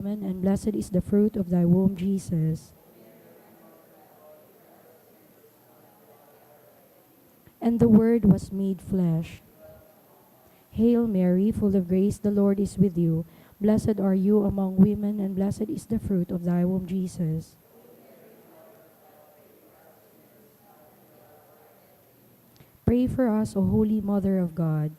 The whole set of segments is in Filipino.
Amen. And blessed is the fruit of thy womb, Jesus. And the Word was made flesh. Hail Mary, full of grace, the Lord is with you. Blessed are you among women, and blessed is the fruit of thy womb, Jesus. Pray for us, O Holy Mother of God.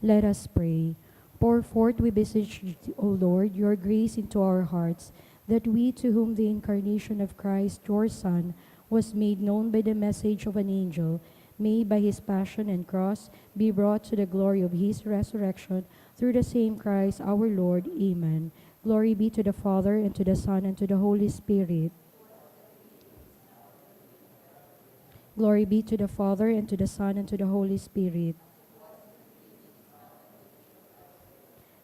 Let us pray. Pour forth, we beseech you, O Lord, your grace into our hearts, that we, to whom the incarnation of Christ, your Son, was made known by the message of an angel, may by his passion and cross be brought to the glory of his resurrection, through the same Christ our Lord. Amen. Glory be to the Father, and to the Son, and to the Holy Spirit. Glory be to the Father, and to the Son, and to the Holy Spirit.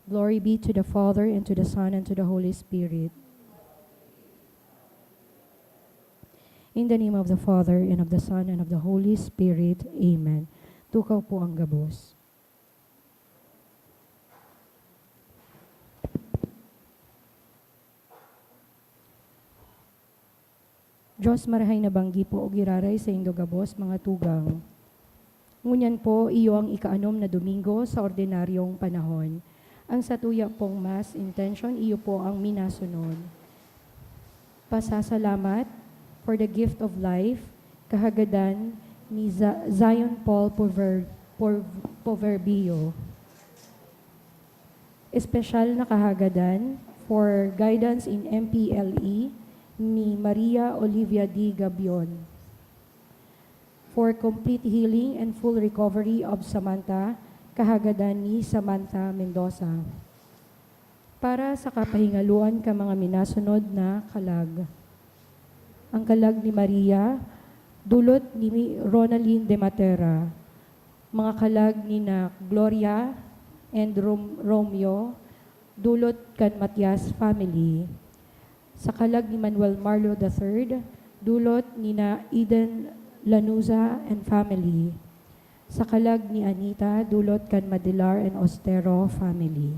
Glory be to the Father, and to the Son, and to the Holy Spirit. In the name of the Father, and of the Son, and of the Holy Spirit. Amen. Tukaw po ang gabos. Diyos marahay na banggi po o giraray sa indo gabos, mga tugang. Ngunyan po, iyo ang ikaanom na Domingo sa ordinaryong panahon. Ang satuya pong Mass intention, iyo po ang minasunod. Pasasalamat for the gift of life, kahagadan ni Zion Paul Poverbio. Espesyal na kahagadan for guidance in MPLE ni Maria Olivia D. Gabion. For complete healing and full recovery of Samantha, kahagadan ni Samantha Mendoza. Para sa kapahingaluan ka mga minasunod na kalag. Ang kalag ni Maria, dulot ni Ronaline de Matera. Mga kalag ni na Gloria and Romeo, dulot kan Matias family. Sa kalag ni Manuel Marlo III, dulot ni na Eden Lanuza and family. Sa kalag ni Anita, dulot kan Madilar and Ostero family.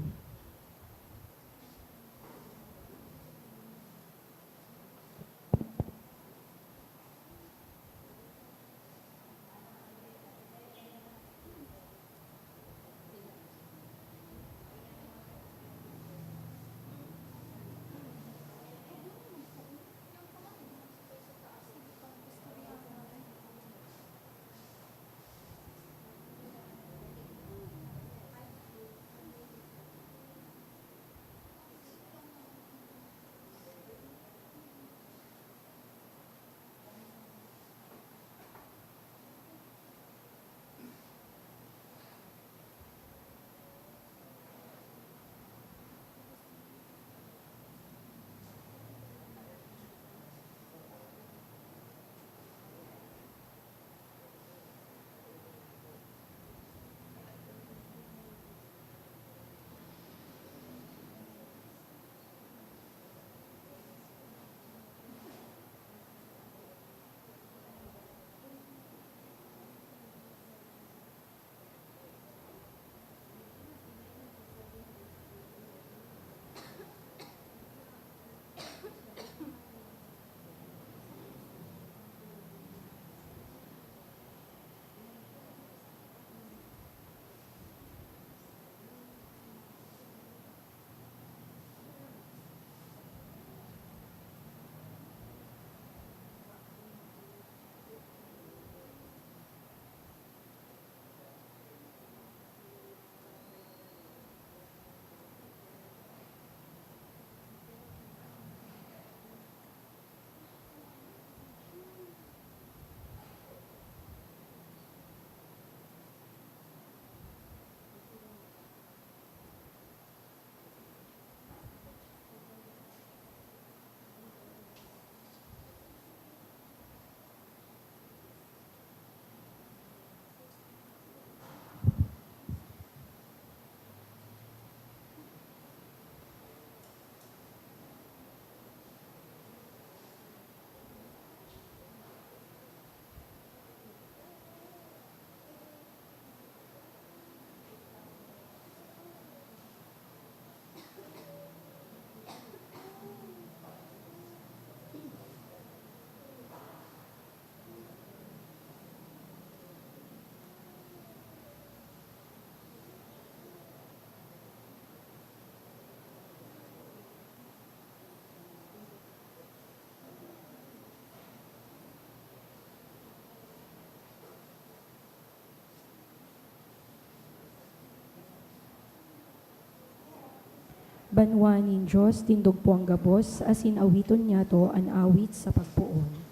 Banwanin Diyos, tindog po ang gabos, asin awiton niya to an awit sa pagpuon.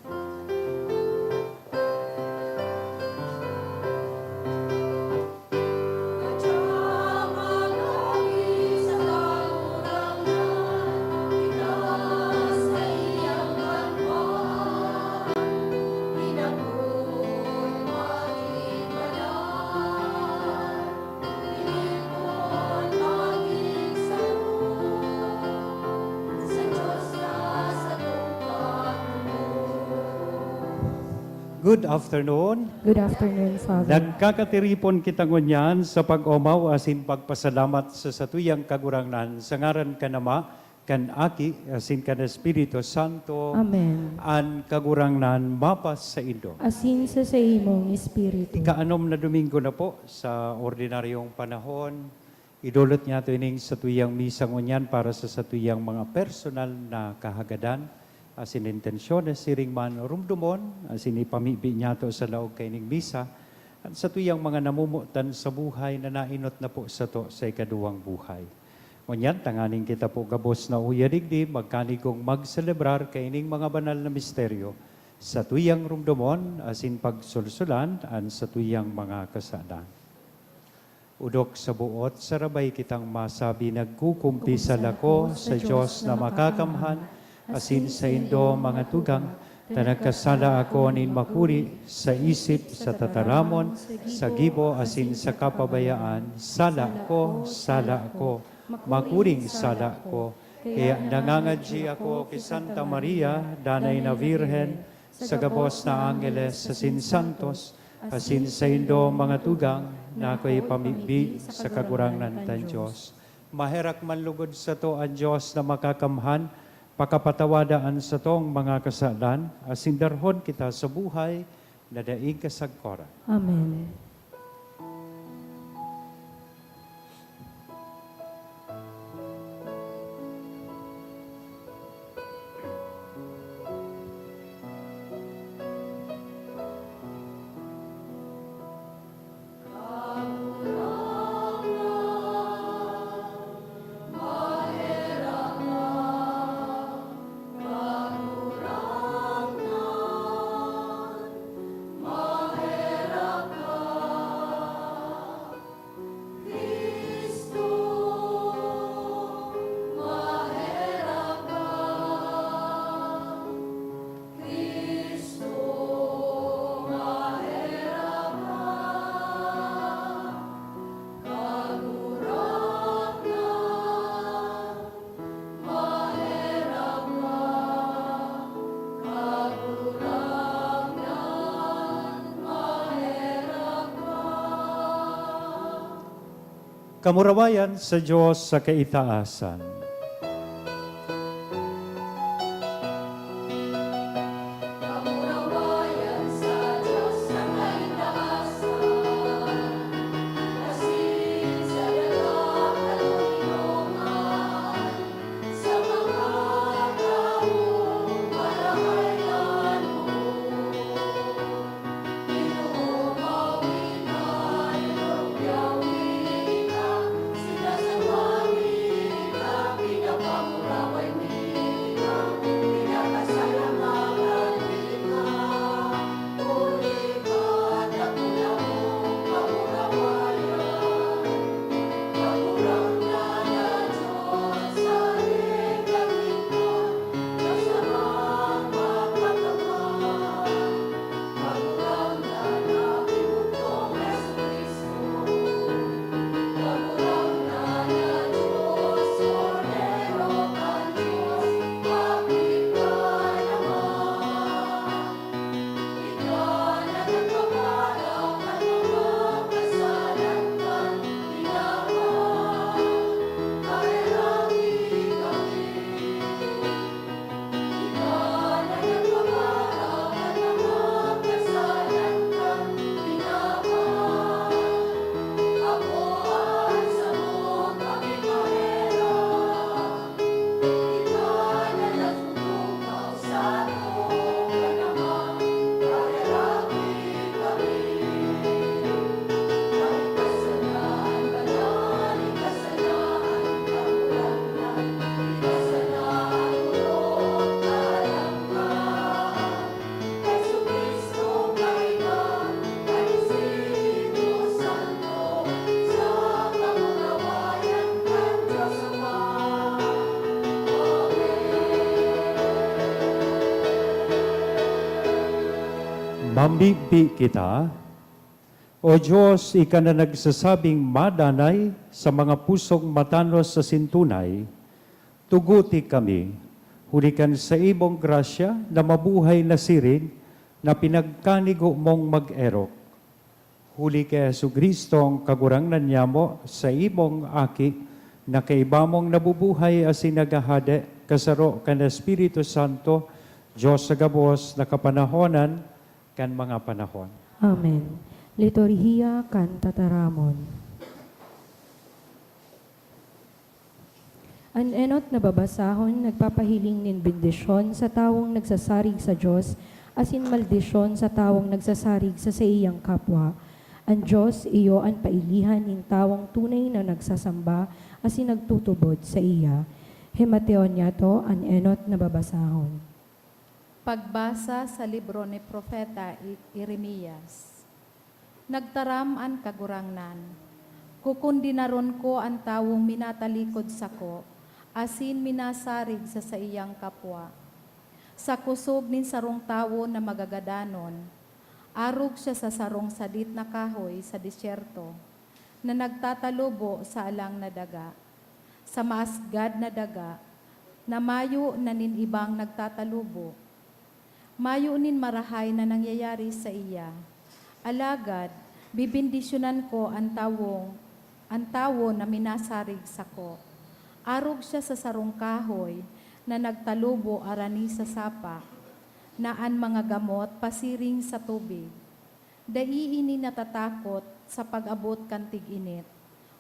Good afternoon. Good afternoon, Father. Nagkakatiripon kita ngunyan sa pag-omaw asin pagpasalamat sa satuyang kagurangnan sa ngaran kanama kan aki asin kan Espiritu Santo Amen. an kagurangnan mapas sa Indo. Asin sa imong Espiritu. Ikaanom na Domingo na po sa ordinaryong panahon. Idulot niya ito ining satuyang misa ngunyan para sa satuyang mga personal na kahagadan. Asin intensyones siring man rumdumon, asin ipamibi niya to sa laog kaining misa, at sa tuyang mga namumutan sa buhay na nainot na po sa to sa ikaduwang buhay. Ngunyan, tanganing kita po gabos na uyadigdi, magkanigong magselebrar kaining mga banal na misteryo sa tuyang rumdumon, asin pagsulsulan, an sa tuyang mga kasadan. Udok sa buot, sarabay kitang masabi, nagkukumpisal ako sa Diyos na makakamhan, asin sa Indo mga tugang, na nagkasala ako nin makuri sa isip, sa tataramon, sa gibo, asin sa kapabayaan, sala ko, makuring sala ko. Kaya nangangadji ako kay Santa Maria, danay na Virhen, sa gabos na Angeles, asin Santos, asin sa Indo mga tugang, na ako'y pamibig sa kagurangnan tan Diyos. Maherak manlugod sa to ang Diyos na makakamhan, pakapatawadaan sa tong mga kasalan, asin darhon kita sa buhay na daig kasagkora. Amen. Kamurawayan sa Diyos sa kaitaasan. Kamurawayan sa Diyos sa kaitaasan, asin sa dagat at ilongan, sa mga taong malahayan mo. Inuumawin ay lumyawi ka, sinasawali ka Mambibi kita, O Diyos, ika na nagsasabing madanay sa mga pusong matanos sa sintunay, tuguti kami, hulikan sa imong grasya na mabuhay na siring na pinagkanigo mong mag-erok. Huli kay Jesucristo ang kagurangnan niya mo sa imong aki na kaiba mong nabubuhay asin nagahade kasaro kan Espiritu Santo, Diyos sa gabos na kapanahonan kan mga panahon. Amen. Liturhiya kan tataramon. Ang enot na babasahon, nagpapahiling nin bendisyon sa tawong nagsasarig sa Diyos, asin maldisyon sa tawong nagsasarig sa iyang kapwa. Ang Diyos iyo ang pailihan nin tawong tunay na nagsasamba, asin nagtutubod sa iya. Himateon niya to ang enot na babasahon. Pagbasa sa libro ni Propeta Jeremias. Nagtaram an kagurangnan, kukundinaron ko ang tawong minatalikod sa ko, asin minasarig sa iyang kapwa. Sa kusog nin sarong tawo na magagadanon, arog siya sa sarong sadit na kahoy sa disyerto, na nagtatalubo sa alang na daga, sa maasgad na daga, na mayo na nin ibang nagtatalubo. Mayo nin marahay na nangyayari sa iya. Alagad, bibindisyonan ko ang tawo na minasarig sa ko. Arog siya sa sarong kahoy na nagtalubo arani sa sapa, naan mga gamot pasiring sa tubig. Daiini natatakot sa pag-abot kan tig-init.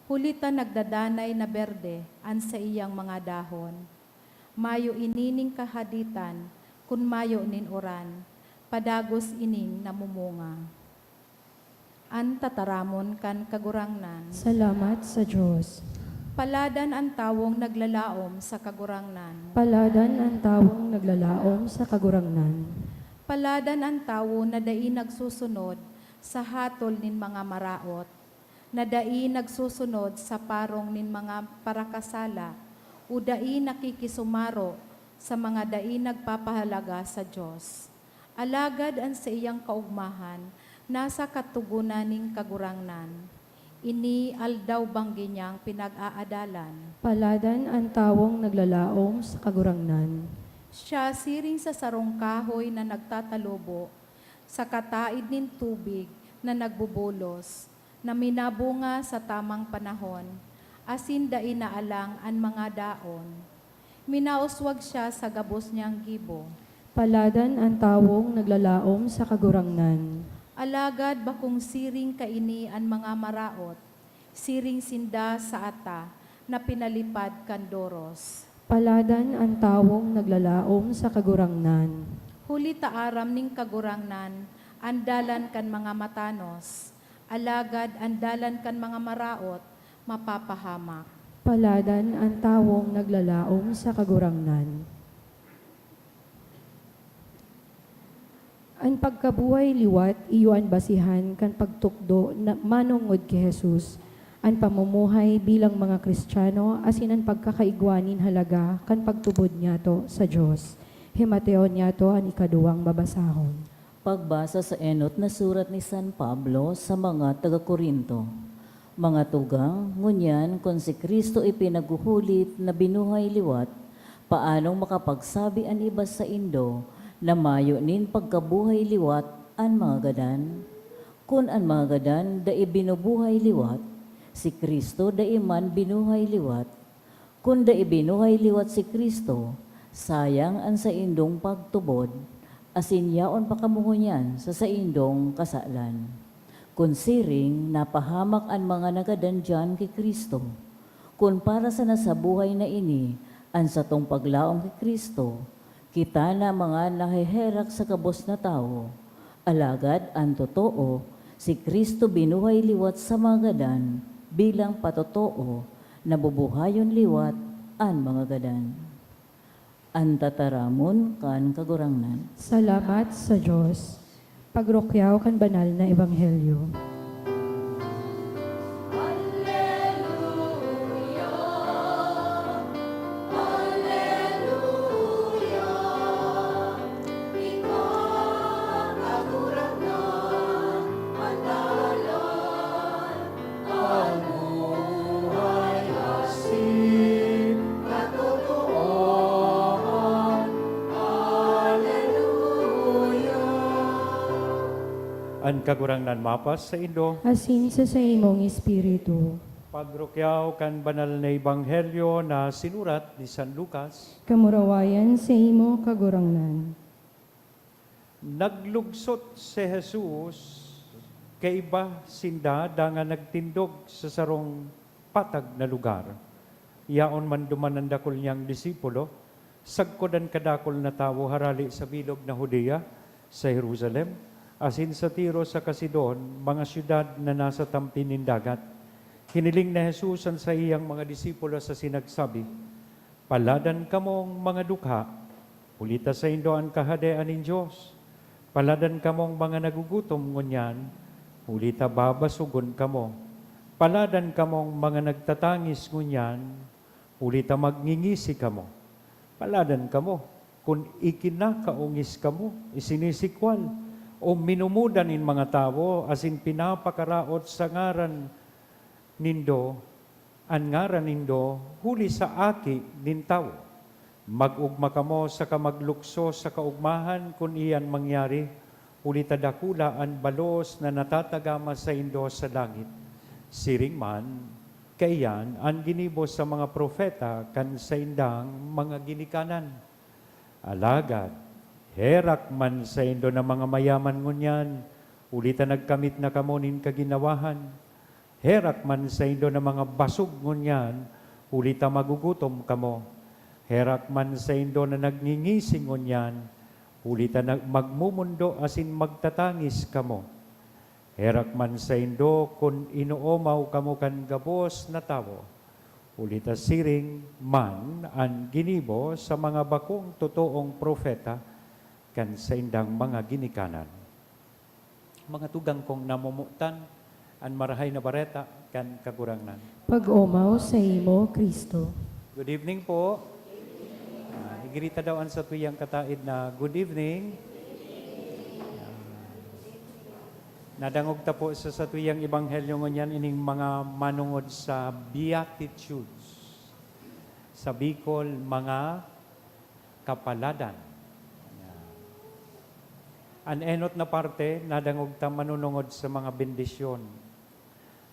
Hulita nagdadanay na berde an sa iyang mga dahon. Mayo inining kahaditan, kun mayo nin oran, padagos ining namumunga. An tataramon kan kagurangnan. Salamat sa Diyos. Paladan ang tawong naglalaom sa kagurangnan. Paladan ang tawong naglalaom sa kagurangnan. Paladan ang tawo na dai nagsusunod sa hatol nin mga maraot, na dai nagsusunod sa parong nin mga parakasala, o dai nakikisumaro sa mga dai nagpapahalaga sa Diyos. Alagad ang sa iyang kaugmahan, nasa katugunan ning kagurangnan. Ini aldaw banggi niyang pinag-aadalan. Paladan ang tawong naglalaom sa kagurangnan. Siya siring sa sarong kahoy na nagtatalubo, sa kataid nin tubig na nagbubulos, na minabunga sa tamang panahon, asin dai naalang ang mga daon. Minauswag siya sa gabos niyang gibo. Paladan ang tawong naglalaom sa kagurangnan. Alagad bakong siring kaini ang mga maraot, siring sinda sa ata, na pinalipad kandoros. Paladan ang tawong naglalaom sa kagurangnan. Huli taaram ning kagurangnan, andalan kan mga matanos, alagad andalan kan mga maraot, mapapahamak. Paladan ang tawong naglalaom sa kagurangnan. Ang pagkabuhay liwat, iyo ang basihan kan pagtukdo na manungod kay Jesus, ang pamumuhay bilang mga Kristiyano, asin ang pagkakaigwanin halaga kan pagtubod niya to sa Diyos. Himateon niya to ang ikaduwang babasahon. Pagbasa sa enot na surat ni San Pablo sa mga taga-Korinto. Mga tugang, ngunyan kung si Kristo ipinaguhulit na binuhay liwat, paanong makapagsabi ang iba sa Indo na mayo nin pagkabuhay liwat ang mga gadan? Kung ang mga gadan da ibinubuhay liwat, si Kristo da iman binuhay liwat. Kung da ibinuhay liwat si Kristo, sayang ang sa indong pagtubod, asin yaon pakamungunyan sa indong kasalan. Kung siring, napahamak ang mga nagadan dyan kay Kristo. Kung para sa nasabuhay na ini, ang satong paglaom kay Kristo, kita na mga nahiherak sa kabos na tao. Alagad ang totoo, si Kristo binuhay liwat sa mga gadan bilang patotoo, nabubuhayon liwat ang mga gadan. Ang tataramon kan kagurangnan. Salamat sa Diyos. Pagrokyaw kan banal na ebanghelyo. Ikaw, kagurangnan. Ang kagurangnan mapas sa Indo, asin sa imong espiritu. pagrukyaw kan banal na ebanghelyo na sinurat ni San Lucas, Kamurawayan sa imo kagurangnan. naglugsot si Jesus kay iba sinda nga nagtindog sa sarong patag na lugar. Yaon man duman ang dakol niyang disipulo, sagkodan kadakol na tawo harali sa bilog na Judea, sa Jerusalem, asin sa Tiro sa Kasidon, mga syudad na nasa tampin ng dagat. Hiniling na Jesus ang sa iyang mga disipulo sa sinagsabi, paladan kamong mga dukha, ulita sa Indo ang kahadean ng Diyos. Paladan kamong mga nagugutom ngunyan, ulita babasugon kamo. Paladan kamong mga nagtatangis ngunyan, ulita magngingisi kamo. Paladan kamo, kung ikinakaungis kamo, isinisikwal, o minumudan in mga tao, asin pinapakaraot sa ngaran nindo, ang ngaran nindo, huli sa aki nin tao. Mag-ugma kamo sa kamaglukso sa kaugmahan kung iyan mangyari, ulita dakula ang balos na natatagama sa indo sa langit. Siring man, kaiyan ang ginibos sa mga propeta kan sa indang mga ginikanan. Alagad, herak man sa indo na mga mayaman ngunyan, ulita nagkamit na kamo nin kaginawahan. Herak man sa indo na mga basog ngunyan, ulita magugutom kamo. Herak man sa indo na nagningising ngunyan, ulita magmumundo asin magtatangis kamo. Herak man sa indo kung inuomaw kamo kan gabos na tao, ulita siring man ang ginibo sa mga bakong totoong propeta kan sa indang mga ginikanan. Mga tugang kong namumutan, ang marahay na bareta kan kagurangnan. Pag-umaw sa imo, Kristo. Good evening po. Higirita daw ang sa tuyang kataid na good evening. Nadangog ta po sa tuyang ebanghelyo ngunyan ining mga manungod sa Beatitudes. Sa Bicol, mga kapaladan. Ang enot na parte, nadangog ta manunungod sa mga bendisyon.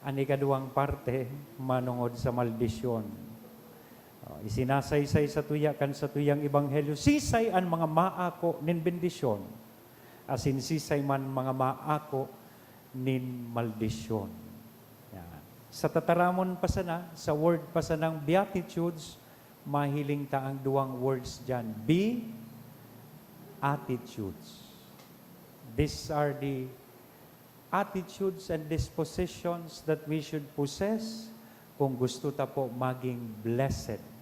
Ang ikaduwang parte, manungod sa maldisyon. Isinasaysay sa tuya kan sa tuyang ebanghelyo, sisay ang mga maako nin bendisyon, asin sisay man mga maako nin maldisyon. Yan. Sa tataramon pa sana, sa word pa sanang Beatitudes, mahiling ta ang duwang words dyan. Be attitudes. These are the attitudes and dispositions that we should possess kung gusto ta po maging blessed.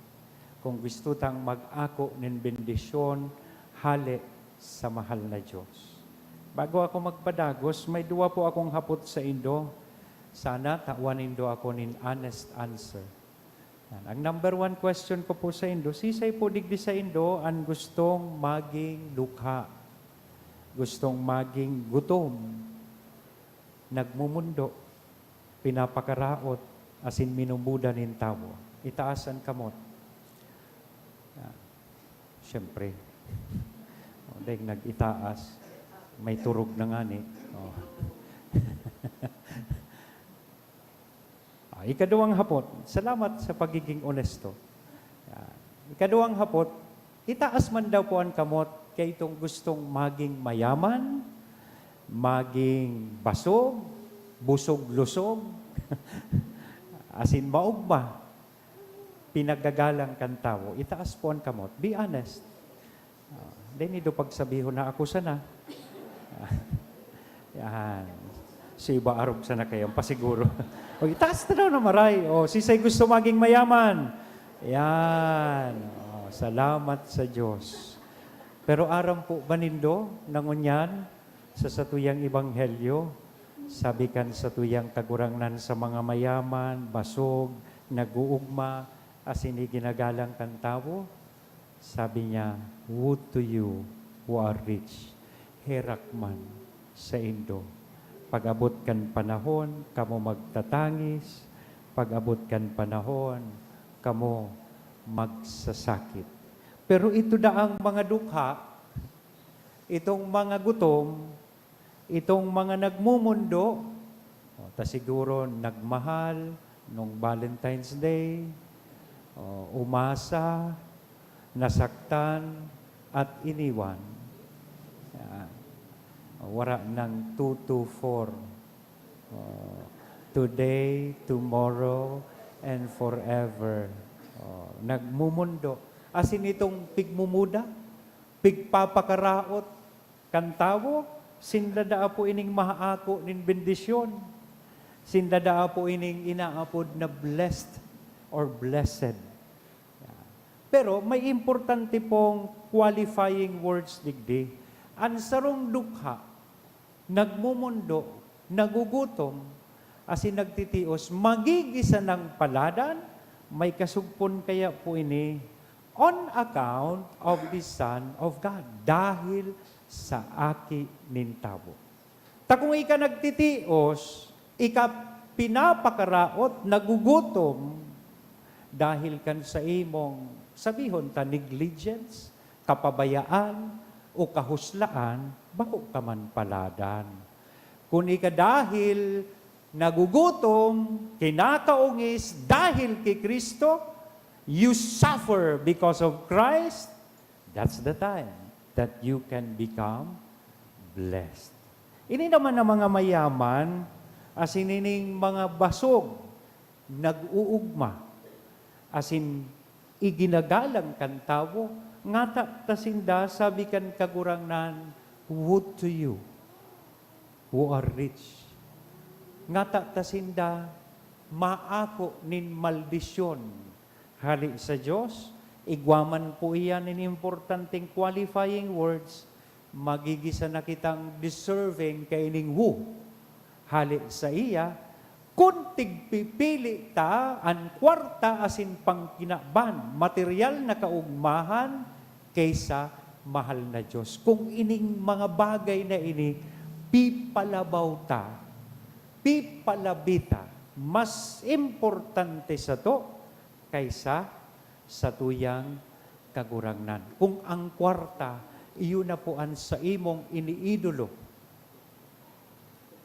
Kung gusto tang mag-ako nin bendisyon, hali sa mahal na Diyos. Bago ako magpadagos, may duwa po akong hapot sa Indo. Sana tawanin do ako nin honest answer. Yan. Ang number one question ko po sa Indo, sisay po digdi sa Indo ang gustong maging lukha. Gustong maging gutom. Nagmumundo. Pinapakaraot. Asin minumuda nin tao. Itaas ang kamot. Siyempre. Dahil nag-itaas. May turog na nga ni. Oh. Ikaduwang hapot, salamat sa pagiging onesto. Ikaduwang hapot, itaas man daw po ang kamot kay itong gustong maging mayaman, maging basog, busog-lusog, asin maugma, pinagagalang kan tao, itaas po ang kamot. Be honest. Then ito pagsabihon na ako sana. Yan. Si iba arog sana kayo, pasiguro. O, itaas na daw na maray. O, sisay gusto maging mayaman. Yan. O, salamat sa Diyos. Pero aram po ba nindo, nangunyan, sa satuyang ebanghelyo, sabikan sa tuyang kagurangnan sa mga mayaman, basog, nag-uugma, asin ginagalang kan tao, sabi niya, woe to you who are rich, herak man sa Indo. Pag-abot kan panahon, kamo magtatangis, pag-abot kan panahon, kamo magsasakit. Pero ito daang mga dukha, itong mga gutom, itong mga nagmumundo, ta siguro nagmahal nung Valentine's Day, umasa, nasaktan, at iniwan. Yan. Wala ng 2 to 4. Today, tomorrow, and forever. Nagmumundo. As in itong pigmumuda, pigpapakaraot, kantawo, sindadaa po ining mahaako nin bendisyon. Sindadaa po ining inaapod na blessed or blessed. Pero may importante pong qualifying words digdi. Ang sarong dukha, nagmumundo, nagugutom, asin nagtitios, magigisa ng paladan, may kasugpon kaya po ini, on account of the Son of God, dahil sa aki nintawo. Kung ika nagtitios, ika pinapakaraot, nagugutom, dahil kan sa imong sabihon ta negligence, kapabayaan, o kahuslaan, bako ka man paladan. Kung ika dahil nagugutom, kinakaungis dahil kay Kristo, you suffer because of Christ, that's the time that you can become blessed. Ini naman ang mga mayaman, as inining mga basog, nag-uugma, as in iginagalang kan tawo, ngata tasinda sabi kan kagurangnan, woe to you who are rich. Ngata tasinda, maako nin maldisyon. Hali sa Diyos, igwaman po iyan in importanteng qualifying words, magigisa na kitang deserving kaining who. Hali sa iya, kung tigpipili ta, ang kwarta asin pangkinaban, material na kaugmahan kaysa mahal na Diyos. Kung ining mga bagay na ini, pipalabaw ta, pipalabita, mas importante sa to kaysa sa tuyang kagurangnan. Kung ang kwarta, iyon na po ang sa imong iniidolo,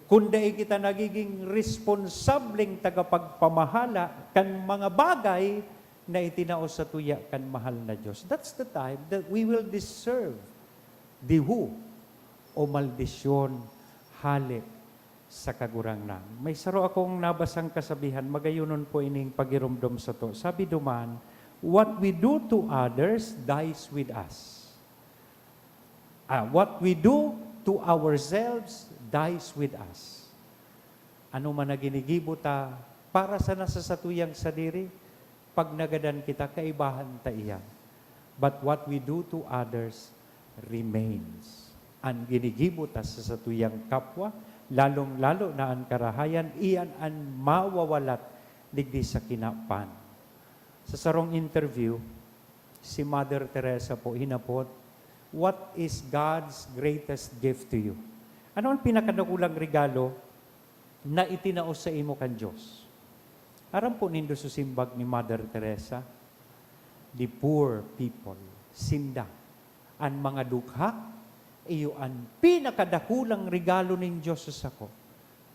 kundi kita nagiging responsableng tagapagpamahala kan mga bagay na itinaos sa tuya kan mahal na Diyos. That's the time that we will deserve the who o maldisyon hali sa kagurangnan. May saro akong nabasang kasabihan, magayunon po ining pagirumdom sa to. Sabi duman, what we do to others dies with us. What we do to ourselves dies with us. Ano man na ginigibo ta para sa nasasatuyang sadiri, pag nagadan kita, kaibahan ta iyan. But what we do to others remains. Ang ginigibo ta sa satuyang kapwa, lalong-lalo na ang karahayan, iyan ang mawawalat digdi sa kinapan. Sa sarong interview, si Mother Teresa po hinapot, what is God's greatest gift to you? Ano ang pinakadakulang regalo na itinaos sa imo kan Diyos? Aram po nindo sa simbag ni Mother Teresa, the poor people, sinda, ang mga dukha, iyo ang pinakadakulang regalo ng Diyos sa sako.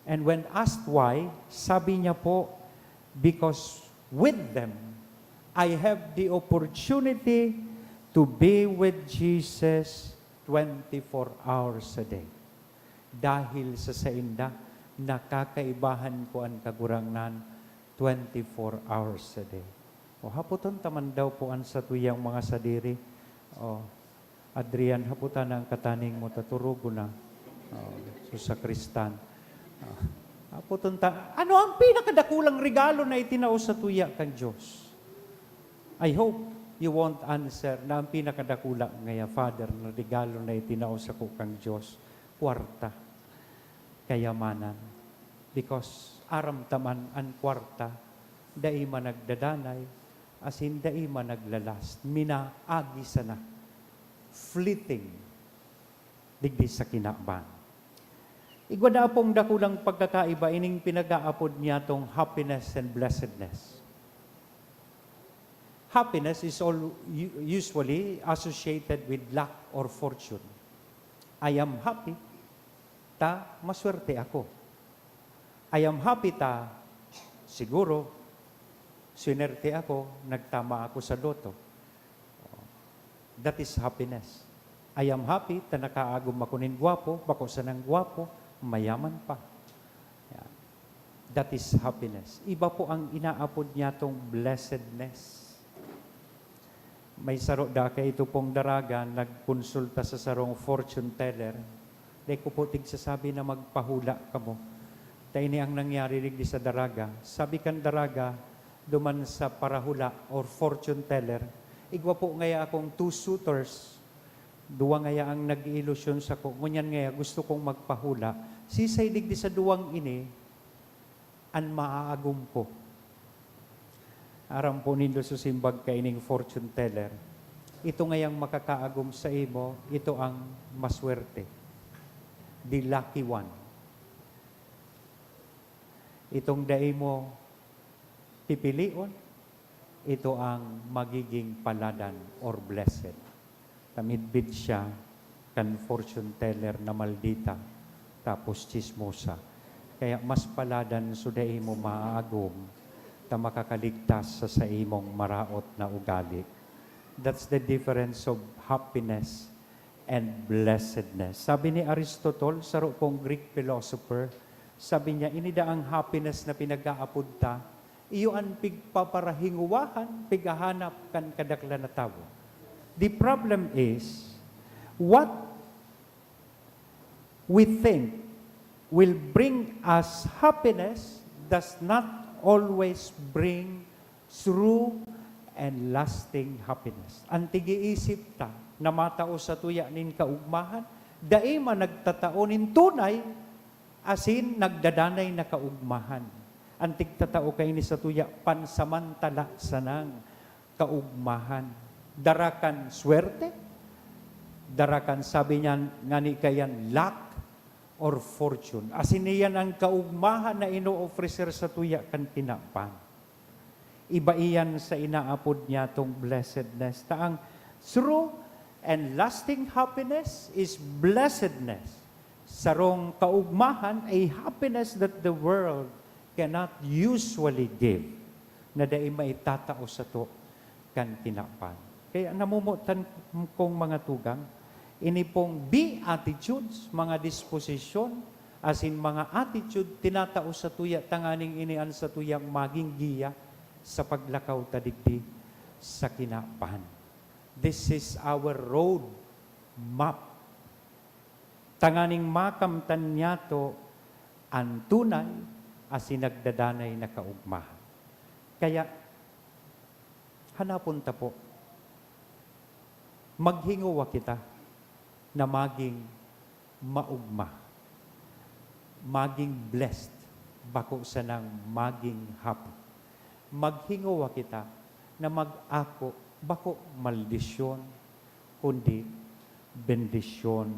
And when asked why, sabi niya po, because with them, I have the opportunity to be with Jesus 24 hours a day. Dahil sa sainda, nakakaibahan ko ang kagurangnan 24 hours a day. O haputon taman daw po ang sa tuyang mga sadiri. O, Adrian, haputan ang kataning mo, taturugo na. So sa Kristan. Haputon ta, ano ang pinakadakulang regalo na itinaos sa tuya kang Diyos? I hope you won't answer na ang pinakadakula ngaya, Father, na regalo na itinaos ako kang Diyos. Kwarta, kayamanan. Because aram taman ang kwarta, dai man nagdadanay, asin dai man naglalast. Minaagi sana. Fleeting. Digdi sa kinaban. Igwada pong dakulang pagkakaiba, ining pinag-aapod niya tong happiness and blessedness. Happiness is usually associated with luck or fortune. I am happy. ta maswerte ako. I am happy ta siguro swinerte ako, nagtama ako sa loto. That is happiness. I am happy ta nakaagom ako nin gwapo, bako sa nang gwapo, mayaman pa. Yan. That is happiness. Iba po ang inaapod niya tong blessedness. May saro da kay ito pong daraga, nagkonsulta sa sarong fortune teller. Dahil ko po tigsasabi na magpahula ka mo. Tayo ni ang nangyari rigdi sa daraga. Sabi kan daraga, duman sa parahula or fortune teller, igwa po ngaya akong 2 suitors, duwa ngaya ang nag-ilusyon sa ko, ngunyan ngaya gusto kong magpahula, sisay digdi sa duwang ini, an maaagom ko. Aram po nindo susimbag kaining fortune teller, ito ngayang makakaagom sa imo, ito ang maswerte. The lucky one. Itong dai mo pipilion, ito ang magiging paladan or blessed. Tamidbid siya kan fortune teller na maldita, tapos chismosa. Kaya mas paladan so dai mo maaagom, ta makakaligtas sa imong maraot na ugali. That's the difference of happiness and blessedness. Sabi ni Aristotle, saro pong Greek philosopher, sabi niya, inida ang happiness na pinag-aapod ta, iyo ang pigpaparahinguwahan, pigahanap kan kadakla na tao. The problem is, what we think will bring us happiness does not always bring true and lasting happiness. Ang tigi-isip ta, na matao sa tuya nin kaugmahan, daima nagtataonin tunay, asin nagdadanay na kaugmahan. Ang tigtatao kay ni sa tuya, pansamantala sanang kaugmahan. Darakan swerte, darakan sabi niyan, ngani kayan luck or fortune. Asin niyan ang kaugmahan na ino-officer sa tuya kan tinapan. Iba iyan sa inaapod niya tong blessedness. Taang true and lasting happiness is blessedness. Sarong kaugmahan ay happiness that the world cannot usually give, na dai maitatao sa to kan tinapan. Kaya namumutan kong mga tugang, ini pong beatitudes, mga disposisyon, as in mga attitude, tinatao sa tuya, tanganing inian sa tuyang maging giya sa paglakaw tadigdi sa kinapan. This is our road map. Tanganing makamtan niya to ang tunay as nagdadanay na kaugmahan. Kaya, hanapon ta po, maghinguwa kita na maging maugma, maging blessed, bako sa nang maging happy. Maghinguwa kita na mag-ako, bako maldisyon, kundi bendisyon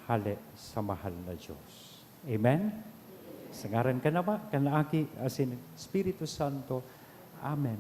hali sa mahal na Diyos. Amen? Sangaran ka na ba? Kanaaki asin Espiritu Santo. Amen.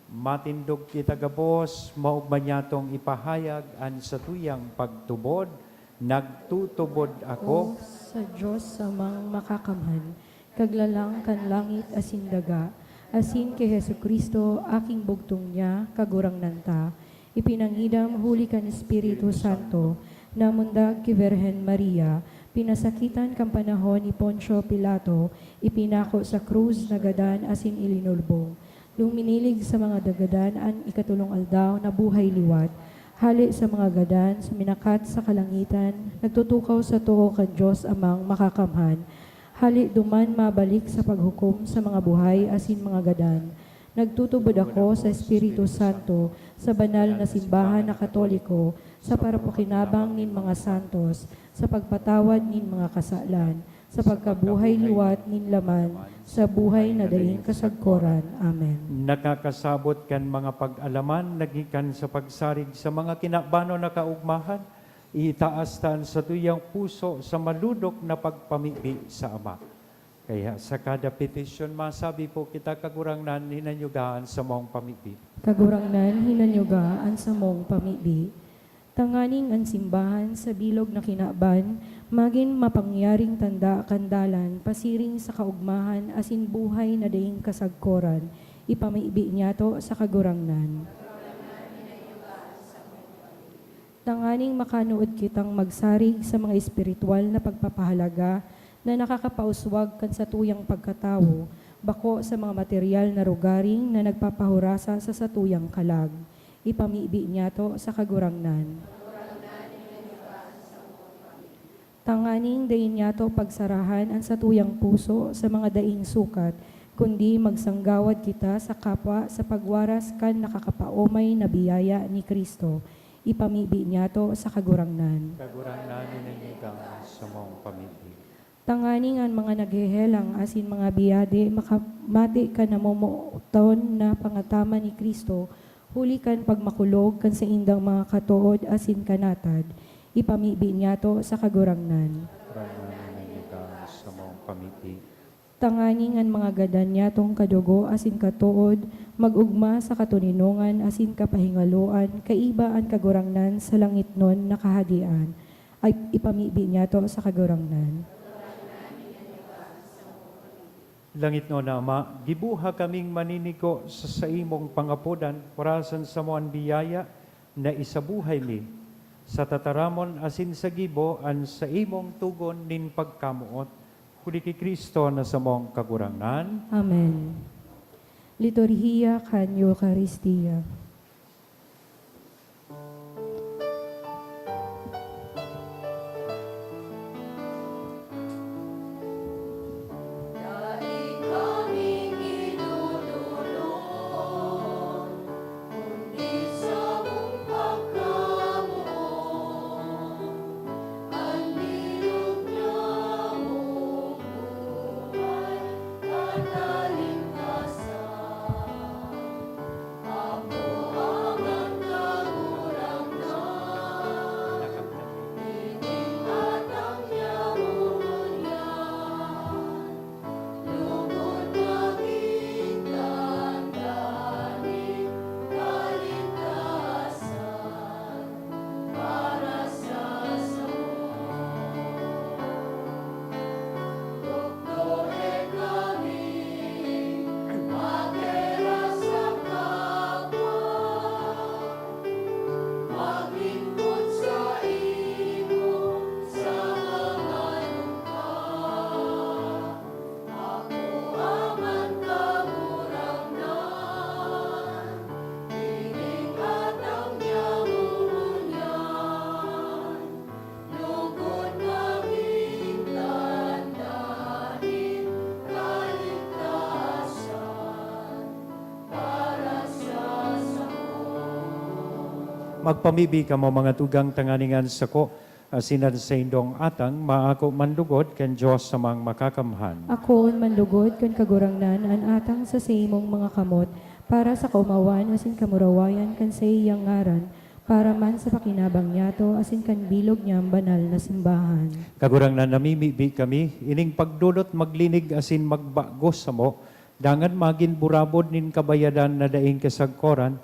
Matindog kita gabos, maugma niya tong ipahayag an sa tuyang pagtubod, nagtutubod ako. O sa Diyos samang makakamhan, kaglalang kan langit asin daga, asin kay Hesu Kristo aking bugtong niya, kagurang nanta, ipinangidam huli kan Espiritu Santo, namundag ki Virhen Maria, pinasakitan kang panahon ni Poncio Pilato, ipinako sa krus na gadan asin ilinulbong. Luminilig sa mga dagadan an ikatulong aldaw na buhay liwat, hali sa mga gadan sa minakat sa kalangitan, nagtutukaw sa tuho kan Diyos amang makakamhan, hali duman mabalik sa paghukom sa mga buhay asin mga gadan. Nagtutubod ako sa Espiritu Santo, sa banal na simbahan na Katoliko, sa parapakinabang nin mga santos, sa pagpatawad nin mga kasalan, sa pagkabuhay liwat nin laman, sa buhay na daing kasagkoran. Amen. Nakakasabot kan mga pag-alaman, nagikan sa pagsarig sa mga kinabano na kaugmahan, itaas tan sa tuyang puso sa maludok na pagpamibi sa Ama. Kaya sa kada petisyon, masabi po kita kagurangnan hinanyugaan sa mong pamibi. Kagurangnan hinanyugaan sa mong pamibi. Tanganing ang simbahan sa bilog na kinaban, maging mapangyaring tanda kandalan, pasiring sa kaugmahan, asin buhay na daing kasagkoran, ipamaibi niya to sa kagurangnan. Tanganing makanuod kitang magsarig sa mga espiritual na pagpapahalaga na nakakapauswag kan sa tuyang pagkatawo, bako sa mga material na rugaring na nagpapahurasa sa satuyang kalag. Ipamiibi niya to sa kagurangnan. Tanganing dain niya to pagsarahan ang satuyang puso sa mga daing sukat, kundi magsanggawad kita sa kapwa sa pagwaras kan nakakapaomay na biyaya ni Kristo. Ipamiibi niya to sa kagurangnan. Kagurangnan nininigang sa mong pamilya. Tanganing ang mga naghehelang asin mga biyade, makamati ka na momoton na pangataman ni Kristo, huli kan pagmakulog kan sa indang mga katuod asin kanatad, ipamibi niya to sa kagurangnan. Kagurangnan nininigang sa mong pamilya. Tanganing ang mga gadan niya tong kadugo asin katuod, magugma sa katuninongan asin kapahingaluan, kaiba ang kagurangnan sa langit nun na kahadian, ay ipamibi niya to sa kagurangnan. Langit no na Ama, gibuha kaming maniniko sa imong pangapudan, parasan sa moan biyaya na isabuhay mi. Sa tataramon asin sa gibo, an sa imong tugon nin pagkamuot, kuli ki Kristo na sa mong kagurangnan. Amen. Liturhiya kan Eucharistia. Dahil kaming inululong, kundi sa mong pagkamuon, ang nilog niya mong buhay at kaligtasan. Ako ang nagkagurangnan, ining at ang yamunyan. Lugod maging tanggaling kaligtasan para sa Doktore kami, magera sa kapwa, maglingkod sa imo sa mga lupa. Ako aman kagurangnan, ining at ang yamunyan. Lugod maging tandaanin kaligtasan para sa Magpamibi ka mo mga tugang tanganingan sa ko, asinan sa indong atang, maako manlugod ken Diyos sa mga makakamhan. Ako manlugod kan kagurangnan an atang sa imong mga kamot, para sa kaumawan asin kamurawayan kan sa iyang ngaran, para man sa pakinabang niyato asin kan bilog niyang banal na simbahan. Kagurangnan namimibi kami, ining pagdulot maglinig asin magbagos sa mo, dangan magin burabod nin kabayadan na daing kasagkoran,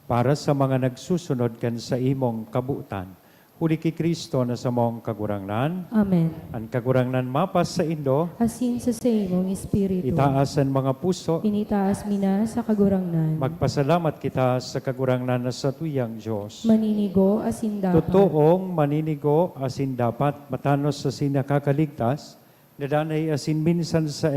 para sa mga nagsusunod kan sa imong kabutan. Huli ki Kristo na sa mong kagurangnan, Amen. ang kagurangnan mapas sa Indo, Asin sa imong espiritu. itaas ang mga puso, Initaas mina sa kagurangnan. magpasalamat kita sa kagurangnan na sa tuyang Diyos. Maninigo asin dapat. Totoong maninigo asin dapat matanos sa sinakakaligtas, nadanay asin minsan sa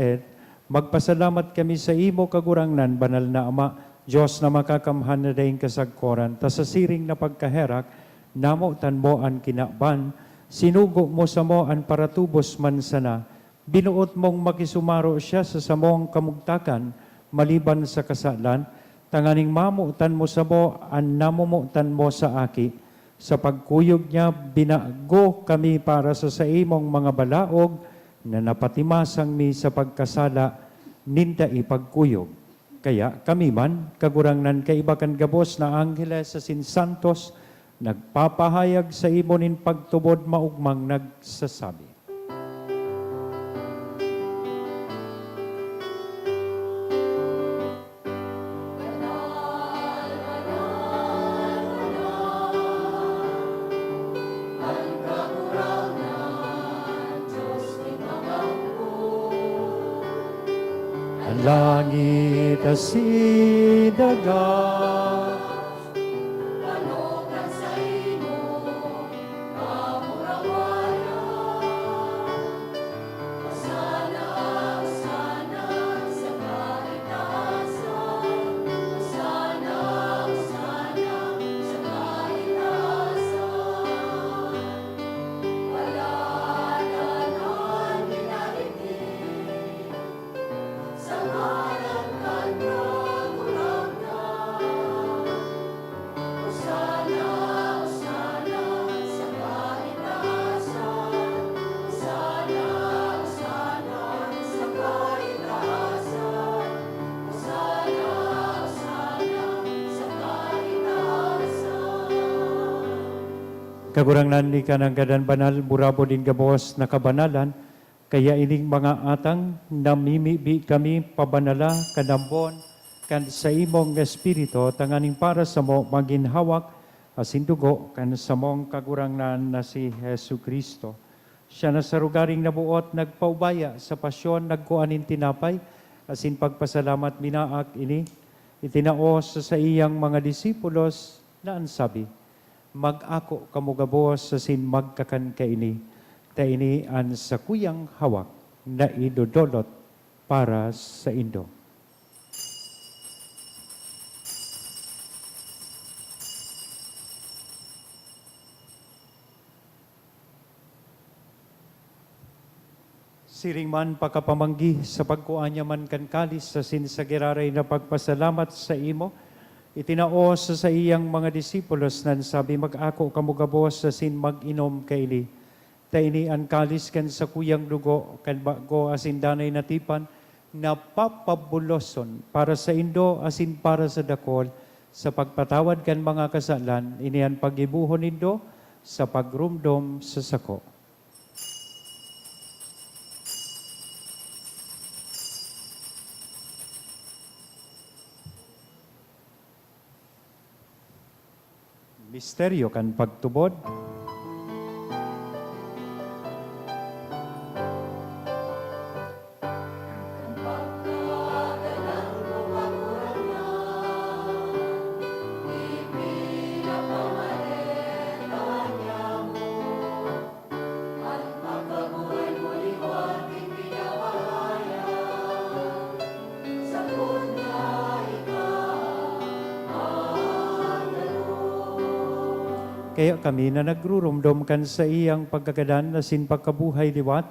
magpasalamat kami sa imo kagurangnan, banal na Ama, Diyos na makakamhan na daing kasagkoran, ta sa siring na pagkaherak, namutan mo ang kinaban, sinugo mo sa mo ang paratubos man sana, binuot mong makisumaro siya sa samong kamugtakan, maliban sa kasalan, tanganing mamutan mo sa mo ang namumutan mo sa aki, sa pagkuyog niya binago kami para sa imong mga balaog, na napatimasang mi sa pagkasala, ninda ipagkuyog. Kaya kami man, kagurangnan kaibakan gabos na angheles sa sinsantos, nagpapahayag sa imo nin pagtubod maugmang nagsasabi. langit asin dagat, Panokan sa imo, kamurawayan. Hosana, hosana sa kaitaasan. Hosana, hosana sa kaitaasan. Palalanan pinarinig sa ngalan kanya kurangnan. Hosana, hosana sa kaitaasan. Hosana, hosana sa kaitaasan. Hosana, hosana sa kaitaasan. Kagurangnan ni kanang gadan banal, burabo din gabos na kabanalan, kaya ining mga atang namimibi kami pabanala kanambon kan sa imong espiritu tanganing para sa mo maginhawak asin dugo kan sa mong kagurangnan na si Hesu Kristo. Siya na sa rugaring nabuot nagpaubaya sa pasyon nagkuanin tinapay asin pagpasalamat minaak ini itinaos sa iyang mga disipulos na ansabi, mag-ako kamugabos sa sin magkakan kaini, ta ini an sa kuyang hawak na idodolot para sa Indo. Siring man pakapamanggi sa pagkuanya man kan kalis sa sinsagiraray na pagpasalamat sa imo, itinaos sa iyang mga disipulos nan sabi, mag-ako kamugabos sa sin mag-inom kaili. Ta ini ang kalis kan sa kuyang dugo kan bago asin danay natipan na papabuloson para sa Indo asin para sa dakol sa pagpatawad kan mga kasalan ini ang pagibuhon Indo sa pagrumdom sa sako. Misteryo kan pagtubod. Kaya kami na nagrurumdom kan sa iyang pagkagadan na sin pagkabuhay liwat,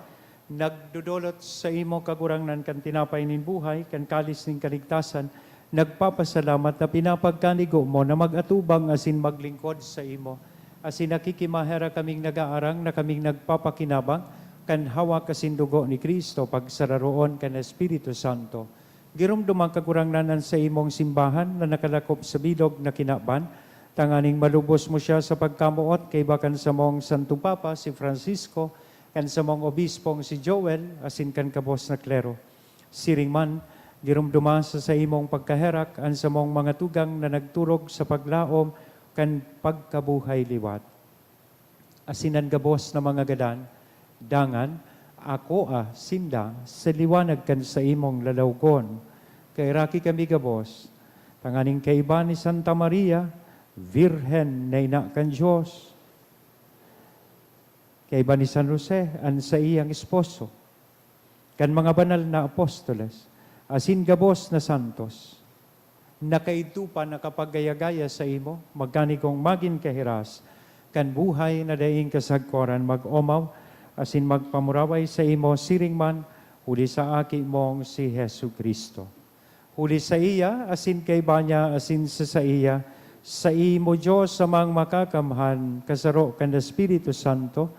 nagdudulot sa imo kagurangnan kan tinapay nin buhay, kan kalis nin kaligtasan, nagpapasalamat na pinapagkanigo mo na magatubang asin maglingkod sa imo. Asin nakikimahera kaming nagaarang na kaming nagpapakinabang, kan hawak asin dugo ni Kristo pagsararoon kan Espiritu Santo. Girumdum ang kagurangnanan sa imong simbahan na nakalakop sa bilog na kinaban, tanganing malubos mo siya sa pagkamuot kay bakan sa mong Santong Papa si Francisco, kan sa mong obispong si Joel, asin kan kabos na klero. Siring man, girumduma sa imong pagkaherak, an sa mong mga tugang na nagturog sa paglaom, kan pagkabuhay liwat. Asinan gabos na mga gadan, dangan, ako sinda, sa liwanag kan sa imong lalawgon. Kay raki kami gabos, tanganing kaiba ni Santa Maria, Virhen na ina kan Diyos. Kay ba ni San Jose, an sa iyang esposo, kan mga banal na apostoles, asin gabos na santos, nakaitupa na kapagayagaya sa imo, magkanikong magin kahiras, kan buhay na daing kasagkoran mag-omaw, asin magpamuraway sa imo, siring man, huli sa aki mong si Hesu Kristo. Huli sa iya, asin kay banya, asin sa iya, sa imo Diyos sa mga makakamhan, kasaro kan Espiritu Santo,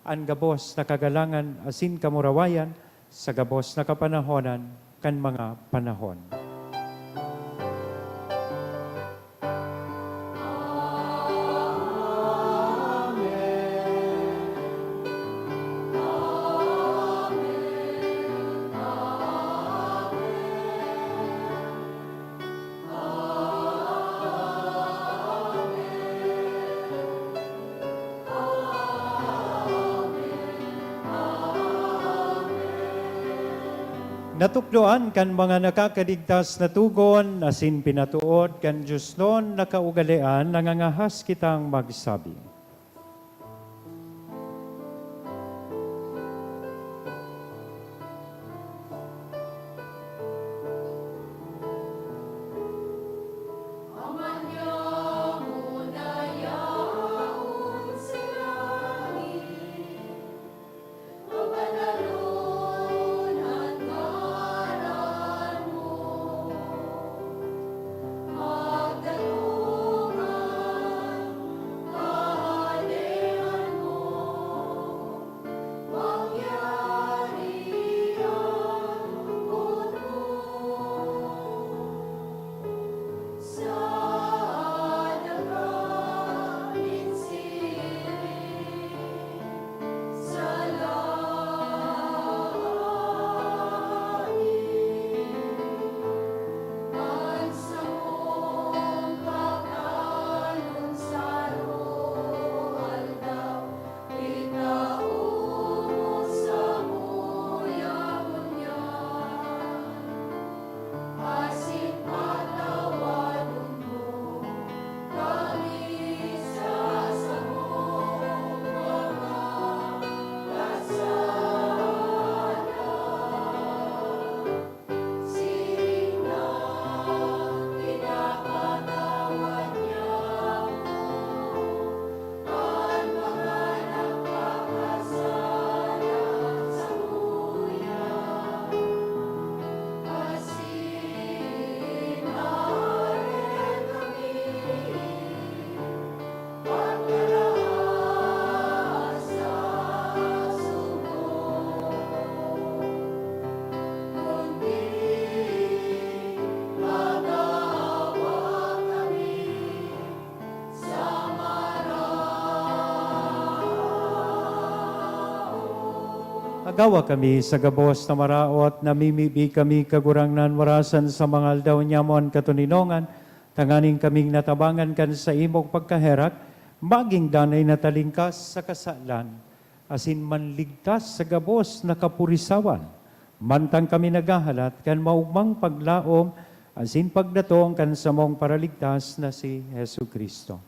ang gabos na kagalangan asin kamurawayan, sa gabos na kapanahonan, kan mga panahon. Natukloan kan mga nakakadigtas na tugon, asin pinatuod kan Diyos noon nakaugalian, nangangahas kitang magsabi. Agawa kami sa gabos na maraot, namimibi kami kagurangnan warasan sa mga aldaw nyamon katuninongan, tanganing kaming natabangan kan sa imong pagkaherak, maging danay na talingkas sa kasalan, asin manligtas sa gabos na kapurisawan. Mantang kami nagahalat, kan maugmang paglaom, asin pagdatong kan sa mong paraligtas na si Hesu Kristo.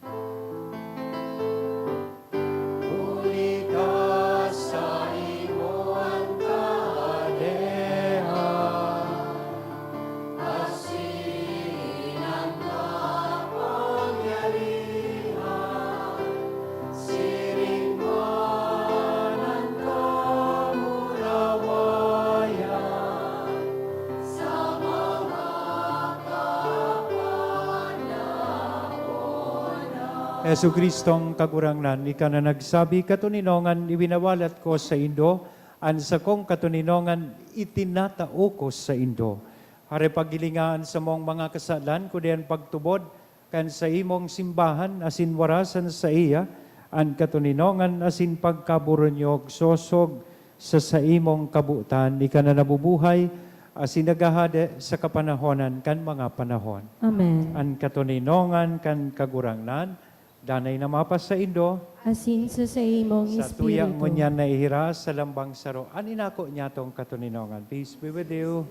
Yesu Kristong kagurangnan, ika na nagsabi, katuninongan ibinawalat ko sa Indo, an sa kong katuninongan itinatao ko sa Indo. Hare pagilingaan sa mong mga kasalan, kudian pagtubod, kan sa imong simbahan, asin warasan sa iya, an katuninongan asin pagkaburonyog, sosog sa imong kabutan, ika na nabubuhay, asin nagahade sa kapanahonan kan mga panahon. Amen. An katuninongan kan kagurangnan, danay na mapas sa Indo, Asin sa imong sa tuyang mo espiritu. niya na ihira sa lambang saro. Aninako niya tong katuninongan. Peace be with you.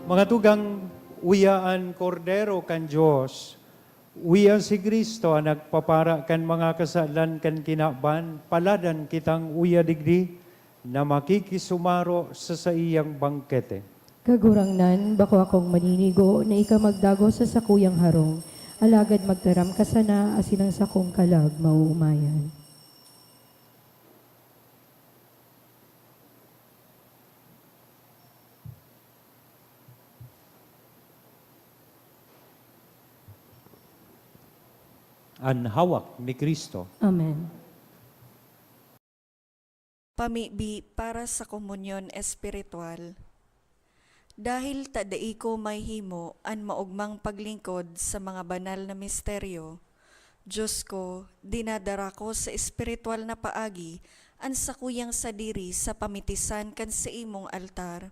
Mga tugang uyaan kordero kan Dios, uyan si Kristo ang nagpapara kan mga kasalan kan kinaban, paladan kitang uya digdi na makikisumaro sa iyang bangkete. Kagurangnan, bako akong maninigo na ika magdago sa sakuyang harong, alagad magtaram ka sana asinang sakong kalag mauumayan. Ang hawak ni Kristo. Amen. Pamibi para sa komunyon espiritual. Dahil tadai ko may himo an maugmang paglingkod sa mga banal na misteryo, Diyos ko, dinadara ko sa espiritual na paagi an sakuyang sadiri sa pamitisan kan sa imong altar.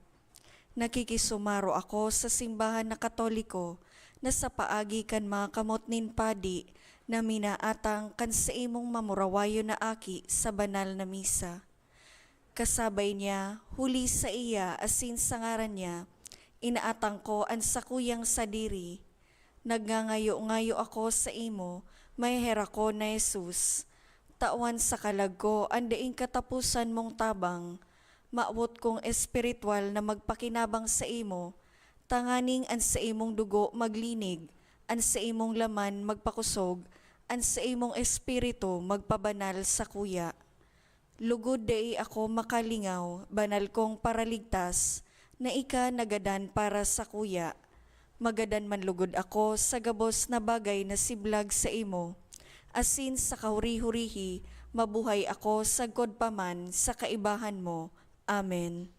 Nakikisumaro ako sa simbahan na Katoliko na sa paagi kan mga kamot nin padi na minaatang kan sa imong mamurawayo na aki sa banal na misa. Kasabay niya, huli sa iya asin sa ngaran niya, inaatang ko ang sakuyang sadiri. Nagngangayo-ngayo ako sa imo, may hera ko na Jesus. Tawan sa kalag ko, andaing katapusan mong tabang. Maawot kong espiritual na magpakinabang sa imo, tanganing an sa imong dugo maglinig, an sa imong laman magpakusog, an sa imong espiritu magpabanal sa kuya. Lugod dai ako makalingaw, banal kong paraligtas, na ika nagadan para sa kuya. Magadan man lugod ako sa gabos na bagay na siblag sa imo. Asin sa kahuri-hurihi, mabuhay ako sa godpaman sa kaibahan mo. Amen.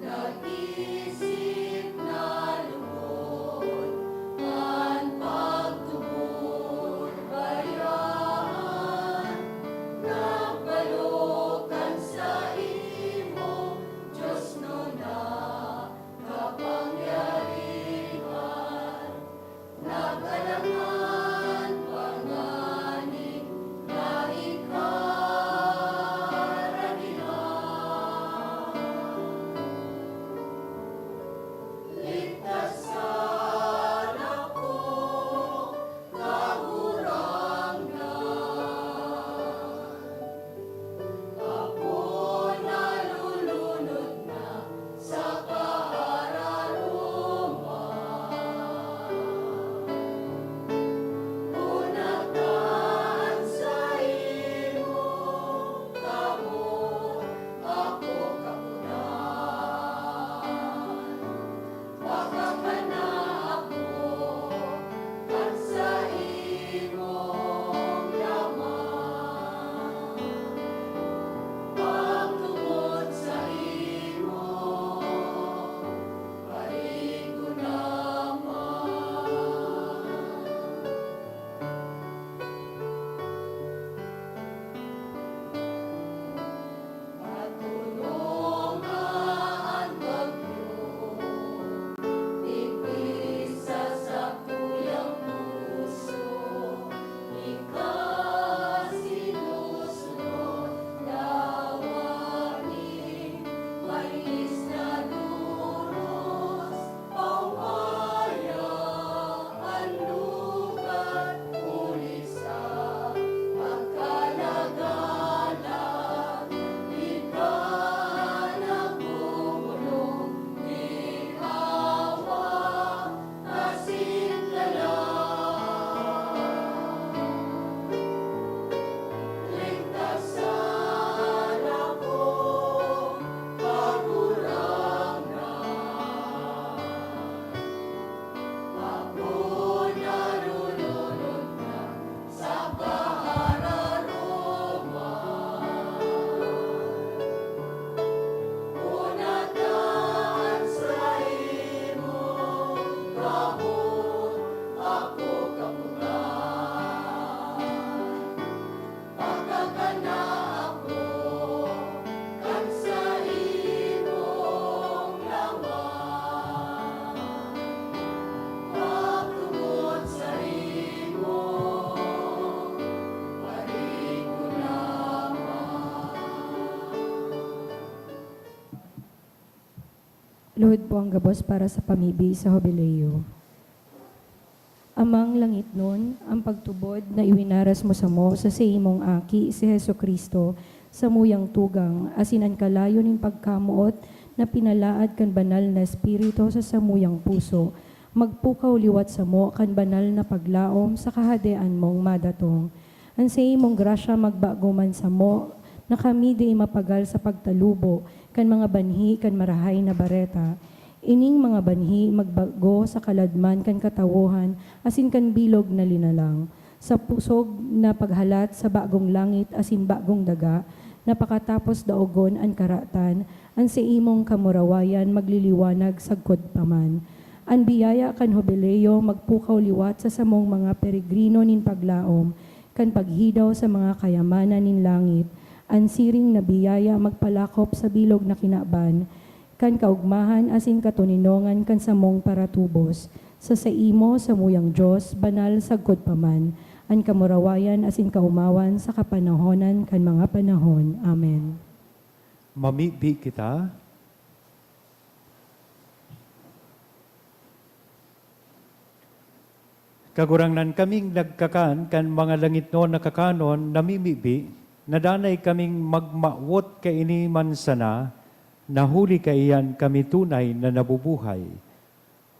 Nag-isip na lubos ang pagtubod bayan, nagbalukan sa imo, Diyos no na kapangyarihan. Luhod po ang gabos para sa pamibi sa Hobileo. Amang langit nun, ang pagtubod na iwinaras mo sa imong aki si Heso Kristo, sa muyang tugang, asinan kalayo ning pagkamuot na pinalaad kan banal na espiritu sa samuyang puso, magpukaw liwat sa mo kan banal na paglaom sa kahadean mong madatong. Ang sa imong grasya magbaguman sa mo, na kami di mapagal sa pagtalubo, kan mga banhi kan marahay na bareta. Ining mga banhi magbago sa kaladman kan katawuhan, asin kan bilog na linalang. Sa pusog na paghalat sa bagong langit, asin bagong daga, napakatapos daogon ang karatan, ang sa imong kamurawayan magliliwanag sagkod paman. Ang biyaya kan Hobileo magpukaw liwat sa samong mga peregrino nin paglaom, kan paghidaw sa mga kayamanan nin langit, ang siring na biyaya magpalakop sa bilog na kinaban, kan kaugmahan asin katuninongan kan samong paratubos, sa imo sa muyang Diyos, banal sagkod paman, ang kamurawayan asin kaumawan sa kapanahonan kan mga panahon. Amen. Mamibi kita. Kagurangnan kaming nagkakan kan mga langit no nakakanon namimibi, nadanay kaming magmawot kaini man sana, nahuli kaiyan kami tunay na nabubuhay.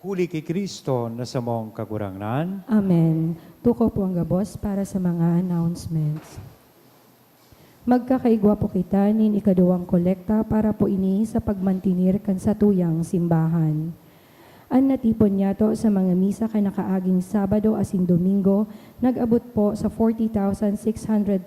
Huli kay Kristo na sa mong kagurangnan. Amen. Tuko po ang gabos para sa mga announcements. Magkakaigwa po kita nin ikaduwang kolekta para po ini sa pagmantinir kan sa tuyang simbahan. Ang natipon niya to sa mga misa kay nakaaging Sabado asin Domingo, nag-abot po sa 40,630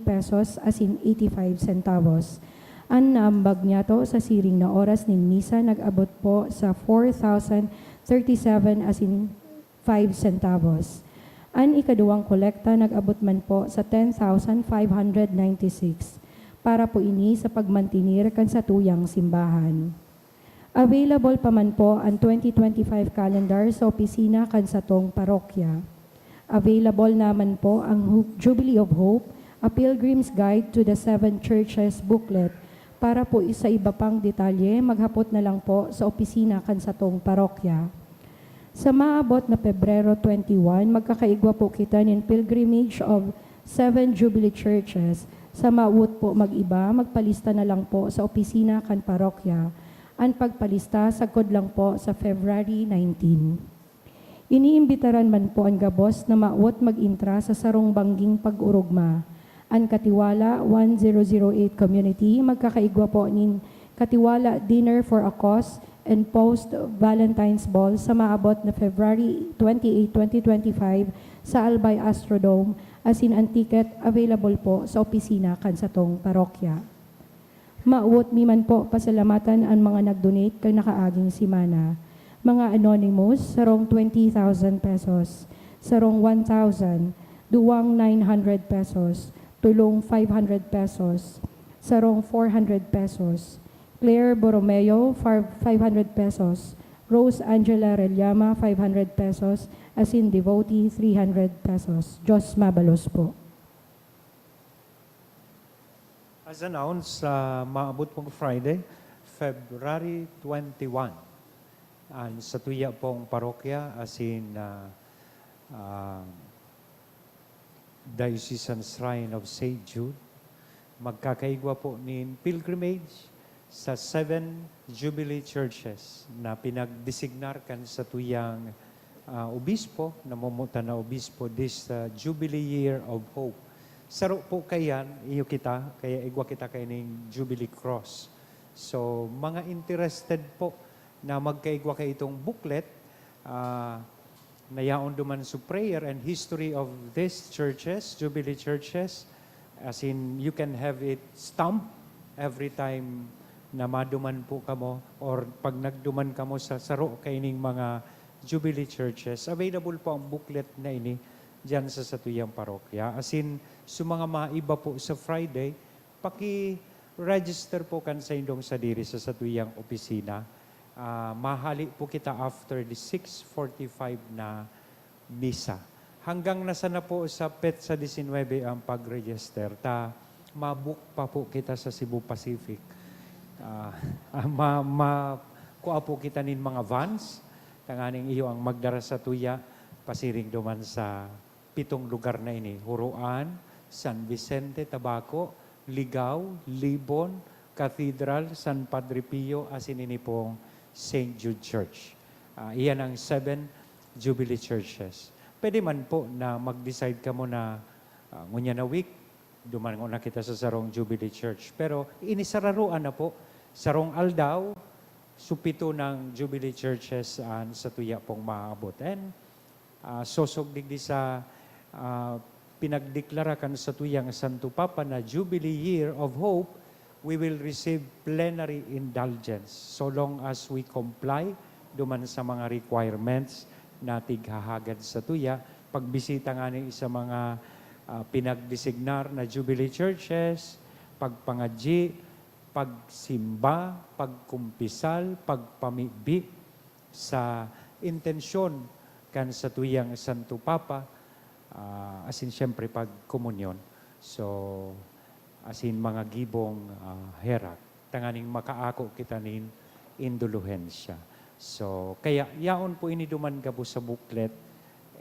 pesos asin 85 centavos. Ang naambag niya to sa siring na oras nin misa, nag-abot po sa 4,037 asin 5 centavos. Ang ikaduwang kolekta nag-abot man po sa 10,596 para po ini sa pagmantinir kan sa tuyang simbahan. Available pa man po ang 2025 calendar sa opisina kan sa tong parokya. Available naman po ang Jubilee of Hope, a Pilgrim's Guide to the Seven Churches booklet. Para po sa iba pang detalye, maghapot na lang po sa opisina kan sa tong parokya. Sa maabot na Pebrero 21, magkakaigwa po kita ng pilgrimage of 7 Jubilee Churches. Sa maawot po mag-iba, magpalista na lang po sa opisina kan parokya. Ang pagpalista, sagkod lang po sa February 19. Iniimbitaran man po ang gabos na maawot mag-intra sa sarong bangging pag-urugma. Ang Katiwala 1008 Community, magkakaigwa po nin Katiwala Dinner for a Cause and Post-Valentine's Ball sa maabot na February 28, 2025 sa Albay Astrodome, asin ang ticket available po sa opisina kan sa tong parokya. Maawot mi man po pasalamatan ang mga nag-donate kay nakaaging simana. Mga anonymous, sarong 20,000 pesos, sarong 1,000, duwang 900 pesos, tulong 500 pesos, sarong 400 pesos, Claire Borromeo, 500 pesos, Rose Angela Relyama, 500 pesos, asin devotee, 300 pesos. Diyos mabalos po. As announced, maabot pong Friday, February 21. Sa tuya pong parokya, asin Diocesan Shrine of St. Jude, magkakaigwa po nin pilgrimage sa 7 Jubilee Churches na pinagdesignar kan sa tuyang obispo, namumuta na obispo, this Jubilee Year of Hope. Saro po kayan, iyo kita, kaya igwa kita kayo ng Jubilee Cross. So, mga interested po na magkaigwa kayo itong booklet, nayaon duman sa prayer and history of these churches, Jubilee churches, as in you can have it stamped every time na maduman po kamo or pag nagduman kamo sa saro kayo ng mga Jubilee churches. Available po ang booklet na ini diyan sa satuyang parokya. As in, sa mga maiba po sa Friday, paki-register po kan sa indong sadiri sa satuyang opisina. Mahali po kita after the 6:45 na misa. Hanggang nasa na po sa PETSA 19 ang pag-register. Mabook pa po kita sa Cebu Pacific. kuapo kita nin mga vans, tanganing iyo ang magdara sa tuya, pasiring duman sa 7 lugar na ini, Huruan, San Vicente, Tabaco, Ligao, Libon, Cathedral, San Padre Pio, asin ini pong St. Jude Church. Iyan ang 7 Jubilee Churches. Pwede man po na mag-decide ka mo na ngunya na week, dumango na kita sa sarong Jubilee Church. Pero inisararuan na po, sarong aldaw, supito ng Jubilee Churches sa tuya pong maabot. And sosog digdi sa pinagdeklara kan sa tuyang Santo Papa na Jubilee Year of Hope, we will receive plenary indulgence so long as we comply duman sa mga requirements na tighahagad sa tuya. Pagbisita nga ni sa mga pinagdesignar na Jubilee Churches, pagpangadji, pagsimba, pagkumpisal, pagpamibi sa intensyon kan sa tuyang Santo Papa, asin siyempre pagkomunyon. So, asin mga gibong herak, tanganing makaako kita nin induluhensya. So, kaya yaon po iniduman gabo sa booklet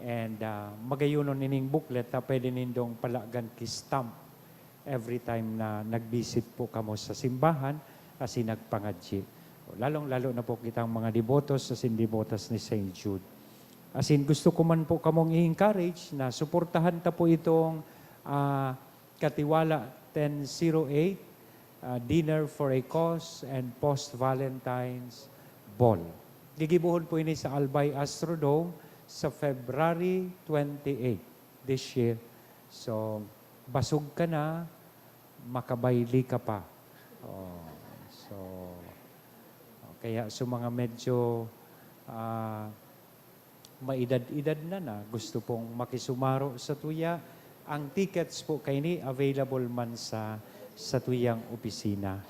and magayunon ining booklet na pwede nindong palagan ki-stamp every time na nag-visit po kamo sa simbahan kasi nagpangadji. Lalong-lalo na po kitang mga devotos asin devotas ni St. Jude. Asin gusto ko man po kamong i-encourage na suportahan ta po itong Katiwala 1008 Dinner for a Cause and Post-Valentine's Ball. Gigibuhon po ini sa Albay Astrodome sa February 28 this year. So, basog ka na, makabayli ka pa. Kaya sa mga medyo maedad-edad na gusto pong makisumaro sa tuya, ang tickets po kay ni available man sa tuyang opisina.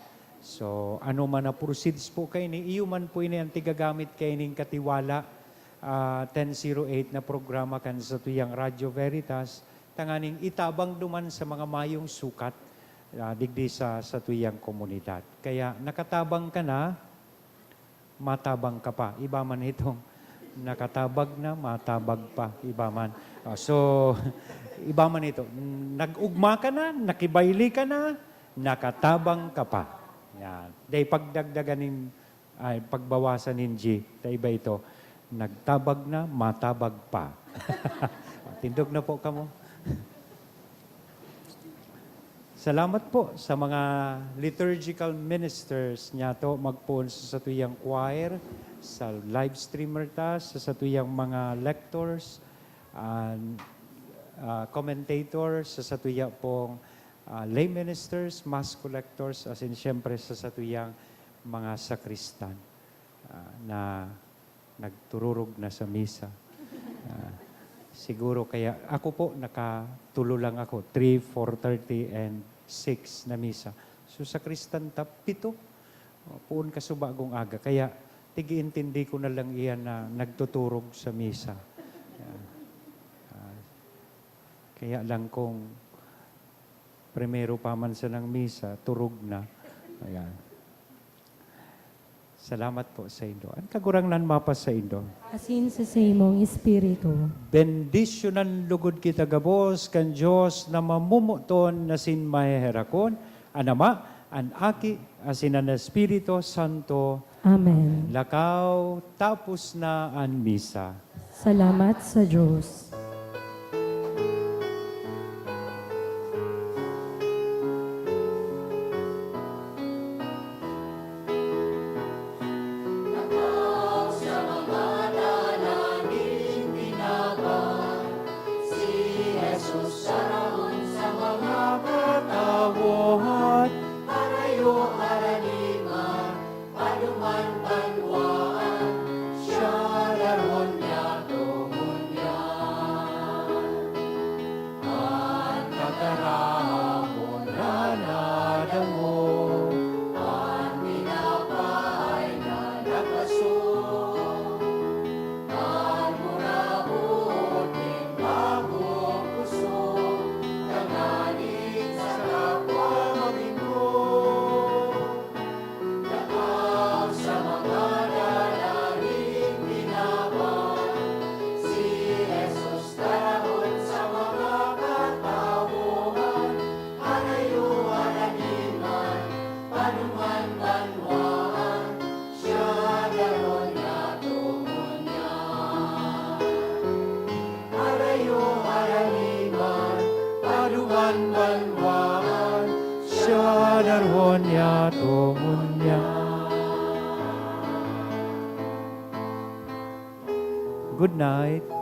So, ano man na proceeds po kay ni, iyo man po ini ang tigagamit kay ning Katiwala 1008 na programa kan sa tuyang Radio Veritas, tanganing itabang duman sa mga mayong sukat digdi sa tuyang komunidad. Kaya nakatabang ka na, matabang ka pa. Iba man itong nakatabag na, matabag pa. Iba man. So, iba man ito. Nag-ugma ka na, nakibayli ka na, nakatabang ka pa. Yan. Dahil pagdagdaganin, pagbawasan ng G, iba ito, nagtabag na, matabag pa. Tindog na po kamo. Salamat po sa mga liturgical ministers niya to magpuon sa tuyang choir, sa live streamer ta, sa tuyang mga lectors, commentators, sa tuyang pong lay ministers, mass collectors, as in siyempre sa tuyang mga sakristan na nagtururog na sa misa. Siguro kaya ako po nakatulo lang ako 3, 4:30 and 6 na misa. So sa Kristan 7 puon ka subagong aga. Kaya tigi-intindi ko na lang iyan na nagtuturog sa misa. Kaya lang kung primero pa man sa ng misa, turog na. Ayan. Salamat po sa Indo. Ang kagurangnan mapas sa Indo. Asin sa imong espiritu. Bendisyonan lugod kita gabos kan Diyos na mamumuton na sin maheherakon, an Ama, an Aki, asin an Espiritu Santo. Amen. Lakaw, tapos na an misa. Salamat sa Diyos. Good night.